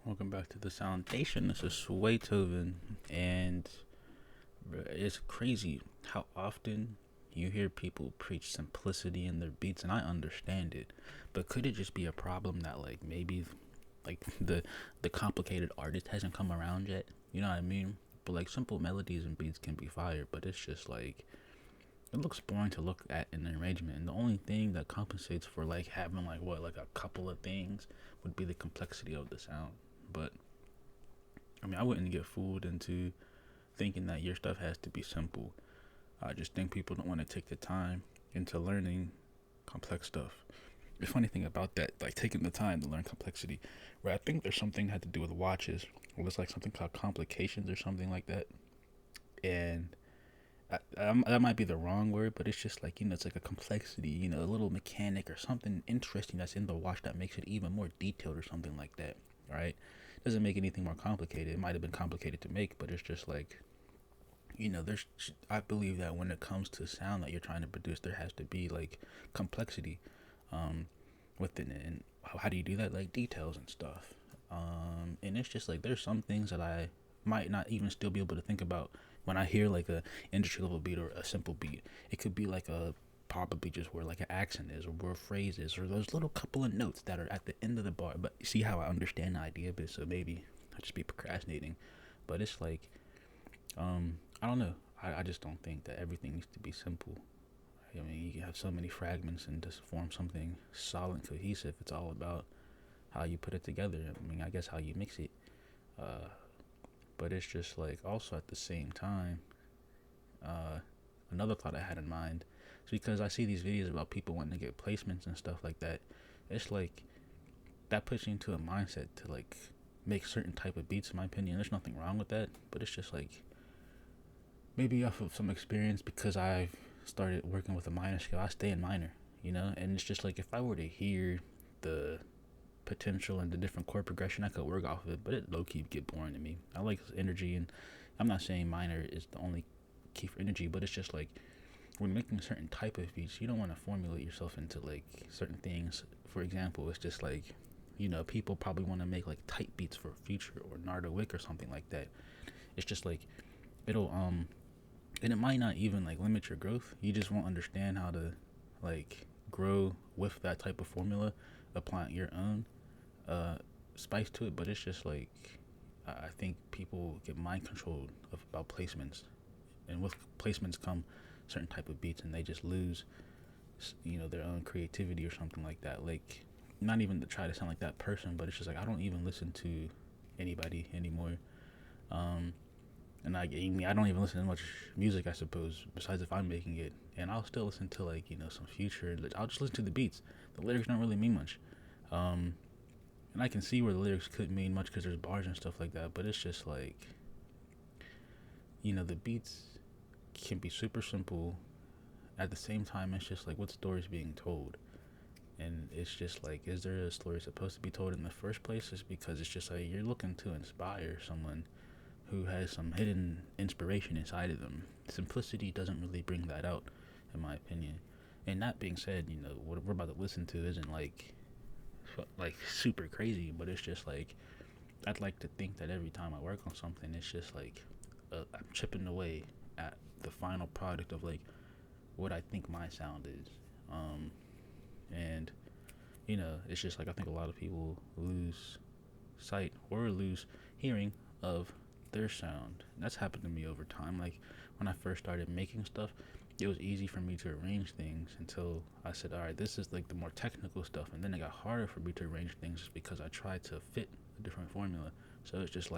Welcome back to the Soundation. This is Swaytoven, and it's crazy how often you hear people preach simplicity in their beats, and I understand it. But could it just be a problem that maybe the complicated artist hasn't come around yet? You know what I mean? But simple melodies and beats can be fire, but it's just it looks boring to look at in the arrangement. And the only thing that compensates for having a couple of things would be the complexity of the sound. But I mean, I wouldn't get fooled into thinking that your stuff has to be simple. I just think people don't want to take the time into learning complex stuff. The funny thing about that, taking the time to learn complexity, where I think there's something had to do with watches, or it's something called complications or something like that. And that might be the wrong word, but it's just it's like a complexity, a little mechanic or something interesting that's in the watch that makes it even more detailed or something like that, right? Doesn't make anything more complicated. It might have been complicated to make, but it's just there's, I believe that when it comes to sound that you're trying to produce, there has to be complexity um, within it. And how do you do that? Like details and stuff. And it's just there's some things that I might not even still be able to think about when I hear a industry level beat or a simple beat. It could be a probably just where an accent is or where a phrase is or those little couple of notes that are at the end of the bar. But see how I understand the idea of it, so maybe I just be procrastinating. But it's I don't know. I just don't think that everything needs to be simple. I mean, you have so many fragments and just form something solid and cohesive. It's all about how you put it together. I mean, I guess how you mix it. Uh, but it's just also at the same time, uh, another thought I had in mind is because I see these videos about people wanting to get placements and stuff like that. It's that puts you into a mindset to make certain type of beats. In my opinion, there's nothing wrong with that, but it's just maybe off of some experience because I've started working with a minor scale. I stay in minor, and it's just if I were to hear the potential and the different chord progression, I could work off of it, but it low key get boring to me. I like energy, and I'm not saying minor is the only key for energy, but it's just when making a certain type of beats, you don't want to formulate yourself into certain things. For example, it's just people probably want to make tight beats for Future or Nardo Wick or something like that. It's just it'll and it might not even limit your growth. You just won't understand how to grow with that type of formula, applying your own uh spice to it. But it's just I think people get mind controlled about placements, and with placements come certain type of beats, and they just lose their own creativity or something like that. Not even to try to sound like that person, but it's just I don't even listen to anybody anymore. um I don't even listen to much music, I suppose, besides if I'm making it. And I'll still listen to some Future. I'll just listen to the beats. The lyrics don't really mean much. Um, and I can see where the lyrics could mean much because there's bars and stuff like that. But it's just the beats can be super simple. At the same time, it's just what story is being told. And it's just is there a story supposed to be told in the first place? It's because it's just you're looking to inspire someone who has some hidden inspiration inside of them. Simplicity doesn't really bring that out, in my opinion. And that being said, what we're about to listen to isn't super crazy, but it's just I'd like to think that every time I work on something, it's just I'm chipping away at the final product of what I think my sound is. And it's just I think a lot of people lose sight or lose hearing of their sound. And that's happened to me over time. When I first started making stuff, it was easy for me to arrange things until I said, all right, this is the more technical stuff. And then it got harder for me to arrange things just because I tried to fit a different formula. So it's just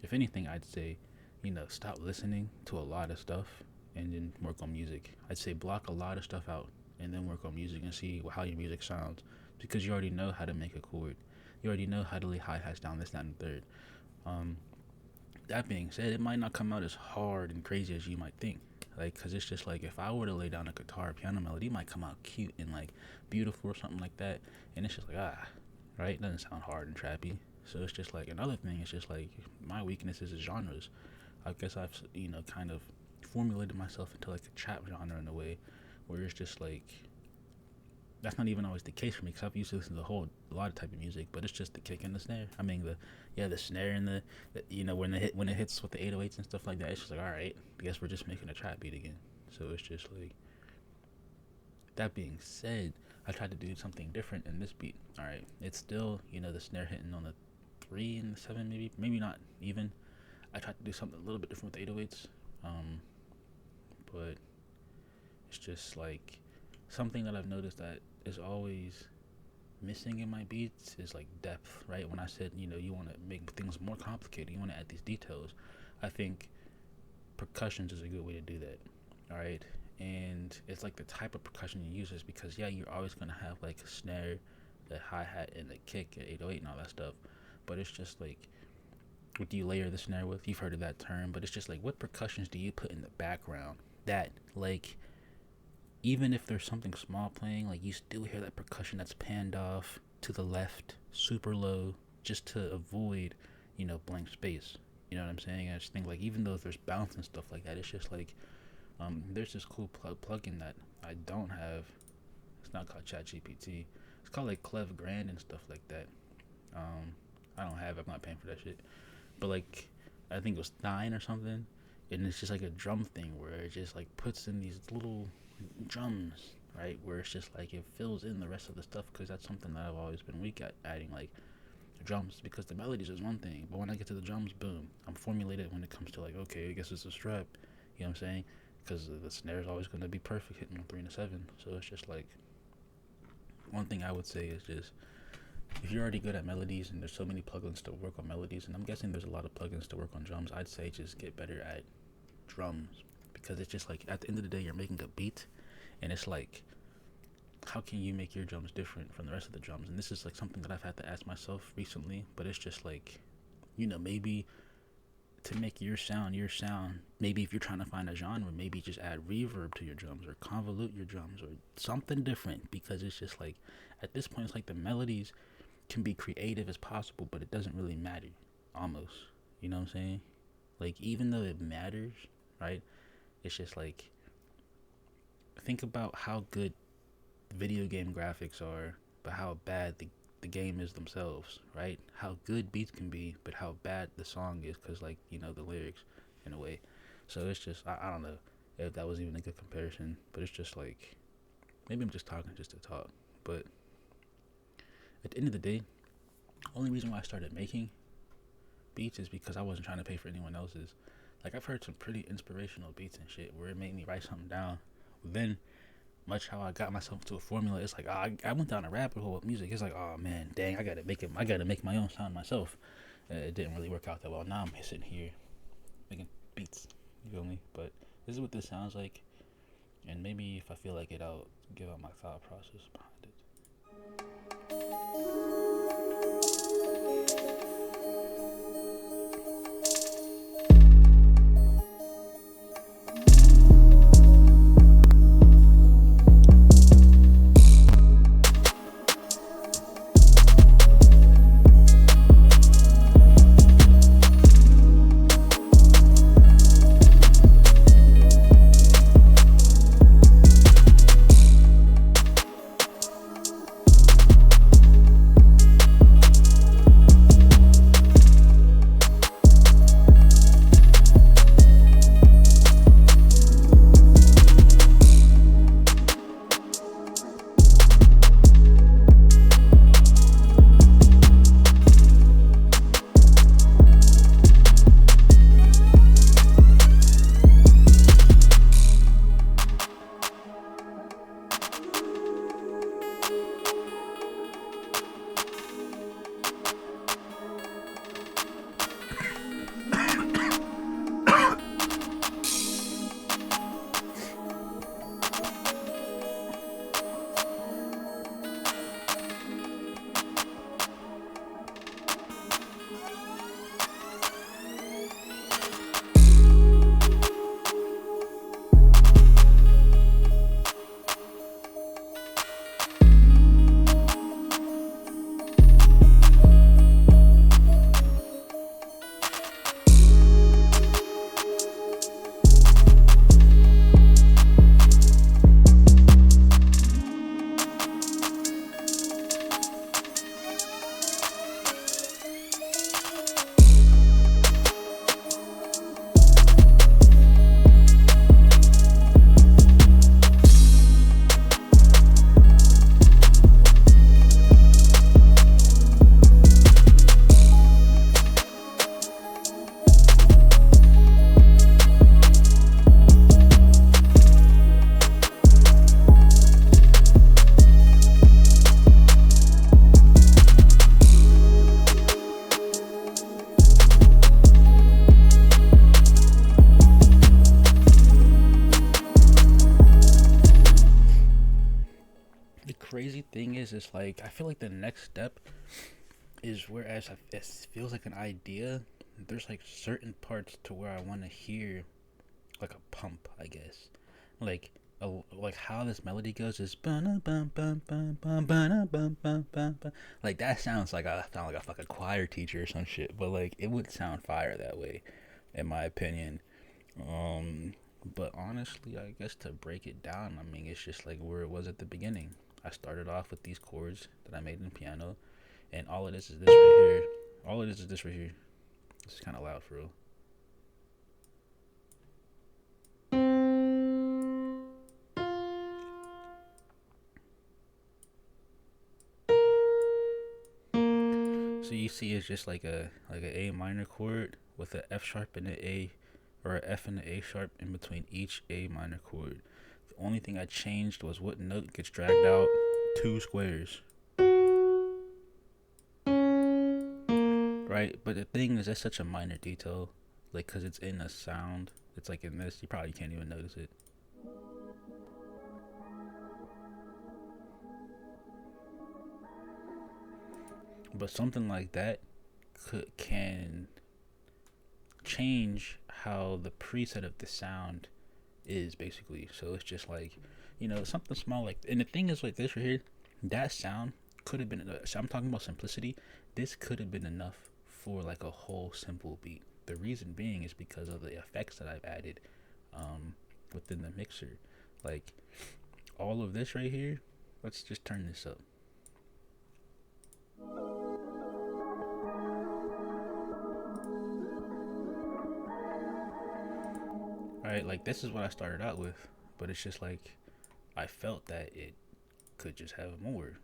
if anything, I'd say, stop listening to a lot of stuff and then work on music. I'd say block a lot of stuff out and then work on music and see how your music sounds, because you already know how to make a chord. You already know how to lay hi hats down, this, that, and third. Um, that being said, it might not come out as hard and crazy as you might think. Cause it's just if I were to lay down a guitar or piano melody, it might come out cute and beautiful or something like that. And it's just right? It doesn't sound hard and trappy. So it's just another thing. It's just my weakness is genres. I guess I've kind of formulated myself into a trap genre in a way, where it's just that's not even always the case for me because I've used to listen to a lot of type of music, but it's just the kick and the snare. I mean the snare and the when it hits with the 808s and stuff like that, it's just like, all right, I guess we're just making a trap beat again. So it's just like, that being said, I tried to do something different in this beat. All right, it's still the snare hitting on the 3 and the 7, maybe not even. I tried to do something a little bit different with the 808s, but it's just like something that I've noticed that is always missing in my beats is like depth, right? When I said you want to make things more complicated, you want to add these details, I think percussions is a good way to do that. All right, and it's like the type of percussion you use is because you're always gonna have like a snare, the hi-hat, and the kick at 808 and all that stuff, but it's just like, what do you layer the snare with? You've heard of that term, but it's just like, what percussions do you put in the background that, like, even if there's something small playing, like, you still hear that percussion that's panned off to the left super low just to avoid blank space. You know what I'm saying? I just think, like, even though there's bounce and stuff like that, it's just like, there's this cool plugin that I don't have. It's not called ChatGPT. It's called like Clev Grand and stuff like that. I don't have it. I'm not paying for that shit. But like, I think it was 9 or something, and it's just like a drum thing where it just like puts in these little drums, right? Where it's just like it fills in the rest of the stuff, because that's something that I've always been weak at, adding like drums, because the melodies is one thing, but when I get to the drums, boom, I'm formulated when it comes to like, okay, I guess it's a strap. You know what I'm saying? Because the snare is always going to be perfect hitting on 3 and a 7. So it's just like, one thing I would say is just, if you're already good at melodies and there's so many plugins to work on melodies, and I'm guessing there's a lot of plugins to work on drums, I'd say just get better at drums, because it's just like, at the end of the day, you're making a beat, and it's like, how can you make your drums different from the rest of the drums? And this is like something that I've had to ask myself recently, but it's just like, maybe to make your sound, maybe if you're trying to find a genre, maybe just add reverb to your drums or convolute your drums or something different, because it's just like, at this point, it's like the melodies can be creative as possible, but it doesn't really matter, almost. You know what I'm saying? Like, even though it matters, right? It's just like, think about how good video game graphics are, but how bad the game is themselves, right? How good beats can be, but how bad the song is, because like, the lyrics, in a way. So it's just, I don't know if that was even a good comparison, but it's just like, maybe I'm just talking just to talk, but at the end of the day, only reason why I started making beats is because I wasn't trying to pay for anyone else's. Like, I've heard some pretty inspirational beats and shit where it made me write something down. Then, much how I got myself to a formula, it's like, I went down a rabbit hole with music. It's like, oh man, dang, I gotta make my own sound myself. It didn't really work out that well. Now I'm sitting here making beats, you feel me? But this is what this sounds like, and maybe if I feel like it, I'll give out my thought process behind it. is like I feel like the next step is whereas it feels like an idea. There's like certain parts to where I want to hear like a pump, I guess, like like how this melody goes is like that sounds like I sound like a fucking choir teacher or some shit, but like it would sound fire that way, in my opinion. But honestly, I guess to break it down, I mean, it's just like where it was at the beginning. I started off with these chords that I made in piano, and all it is this right here. All it is this right here. This is kind of loud for real. So you see, it's just like a A minor chord with a F sharp and an A, or a F and an A sharp in between each A minor chord. The only thing I changed was what note gets dragged out 2 squares. Right, but the thing is, that's such a minor detail, like, cause it's in a sound. It's like in this, you probably can't even notice it. But something like that can change how the preset of the sound is basically. So it's just like, something small like. And the thing is, like this right here, that sound could have been. So I'm talking about simplicity. This could have been enough for like a whole simple beat. The reason being is because of the effects that I've added within the mixer. Like all of this right here. Let's just turn this up. Right, like this is what I started out with, but it's just like I felt that it could just have more.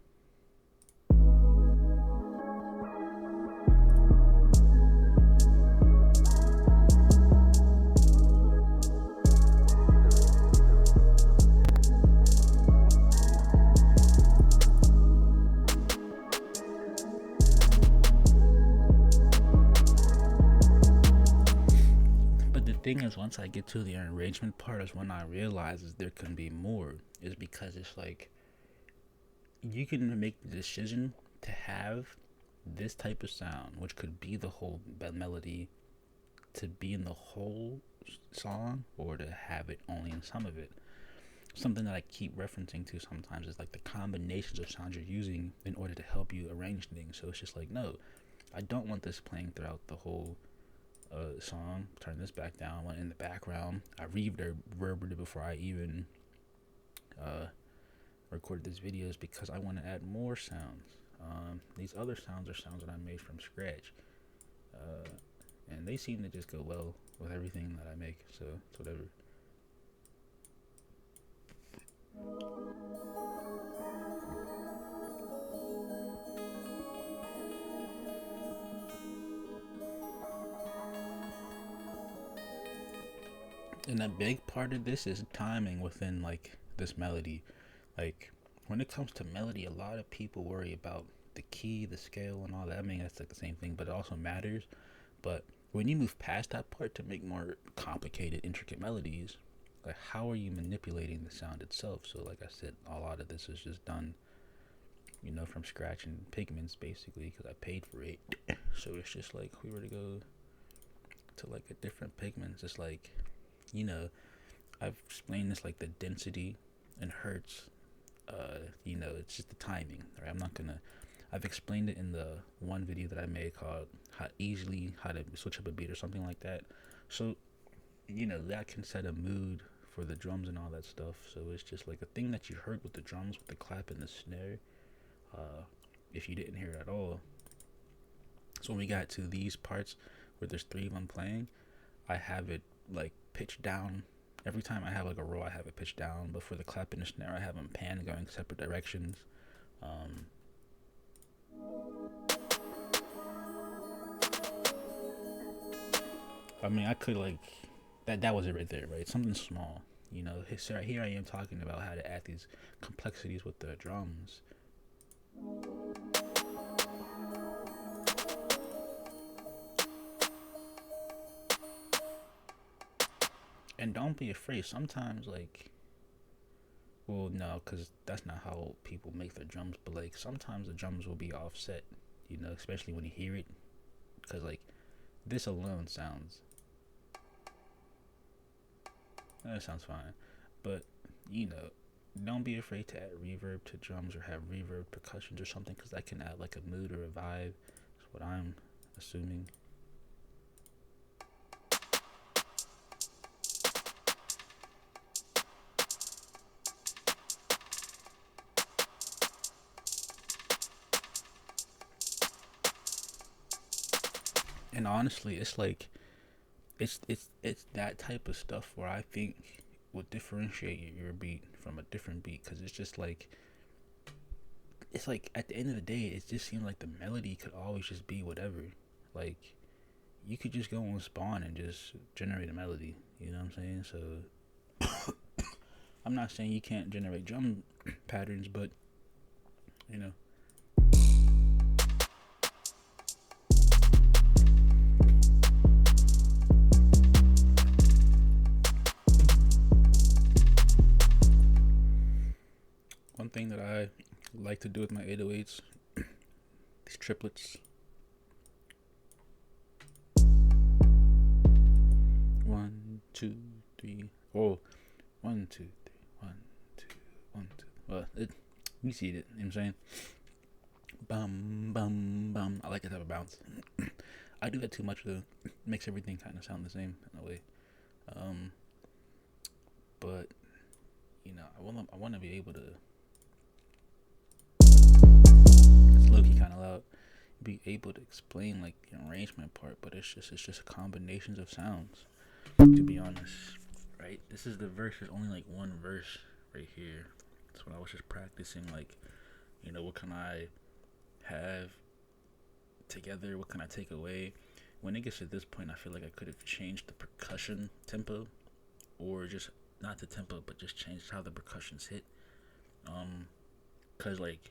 But the thing is, once I get to the arrangement part, is when I realize is there can be more. Is because it's like you can make the decision to have this type of sound, which could be the whole melody, to be in the whole song, or to have it only in some of it. Something that I keep referencing to sometimes is like the combinations of sounds you're using in order to help you arrange things. So it's just like, no, I don't want this playing throughout the whole song. Turn this back down. Went in the background. I reverbed it before I even recorded these videos because I want to add more sounds. These other sounds are sounds that I made from scratch, and they seem to just go well with everything that I make. So it's whatever. And a big part of this is timing within like this melody. Like when it comes to melody, a lot of people worry about the key, the scale, and all that. I mean, that's like the same thing, but it also matters. But when you move past that part to make more complicated, intricate melodies, like how are you manipulating the sound itself? So, like I said, a lot of this is just done, from scratch and pigments basically because I paid for it. So it's just like if we were to go to like a different pigments, it's like, I've explained this like the density in hertz. It's just the timing. Right? I've explained it in the one video that I made called how to switch up a beat or something like that. So, that can set a mood for the drums and all that stuff. So it's just like a thing that you heard with the drums, with the clap and the snare. If you didn't hear it at all. So when we got to these parts where there's 3 of them playing, I have it like pitched down. Every time I have like a row, I have it pitched down. But for the clap and the snare, I have them pan going separate directions. I mean, I could like that was it right there, right? Something small, Here I am talking about how to add these complexities with the drums. And don't be afraid. Sometimes, like, Well, no, because that's not how people make their drums. But like sometimes the drums will be offset, especially when you hear it. Because like this alone sounds fine, but you know, don't be afraid to add reverb to drums or have reverb percussions or something, because that can add like a mood or a vibe. That's what I'm assuming. And honestly, it's like it's that type of stuff where I think will differentiate your beat from a different beat, because it's like at the end of the day, it just seems like the melody could always just be whatever. Like you could just go on Spawn and just generate a melody. You know what I'm saying? So I'm not saying you can't generate drum patterns, but you know, one thing that I like to do with my 808s, these triplets. One, two, three. Oh, one, two, three. One, two, one, two. You see it. You know what I'm saying? Bum, bum, bum. I like that type of bounce. I do that too much though. Makes everything kind of sound the same in a way. Um, but I wanna be able to. It's low key kind of loud. Be able to explain like the arrangement part, but it's just combinations of sounds. To be honest, right? This is the verse. There's only like one verse right here. That's what I was just practicing. Like, what can I have together? What can I take away? When it gets to this point, I feel like I could have changed the percussion tempo, or just not the tempo, but just changed how the percussions hit. Cause like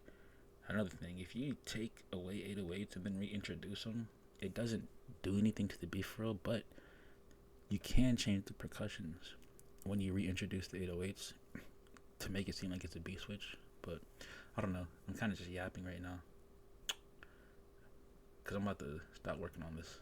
another thing, if you take away 808s and then reintroduce them, it doesn't do anything to the beat for real. But you can change the percussions when you reintroduce the 808s to make it seem like it's a beat switch. But I don't know. I'm kind of just yapping right now because I'm about to stop working on this.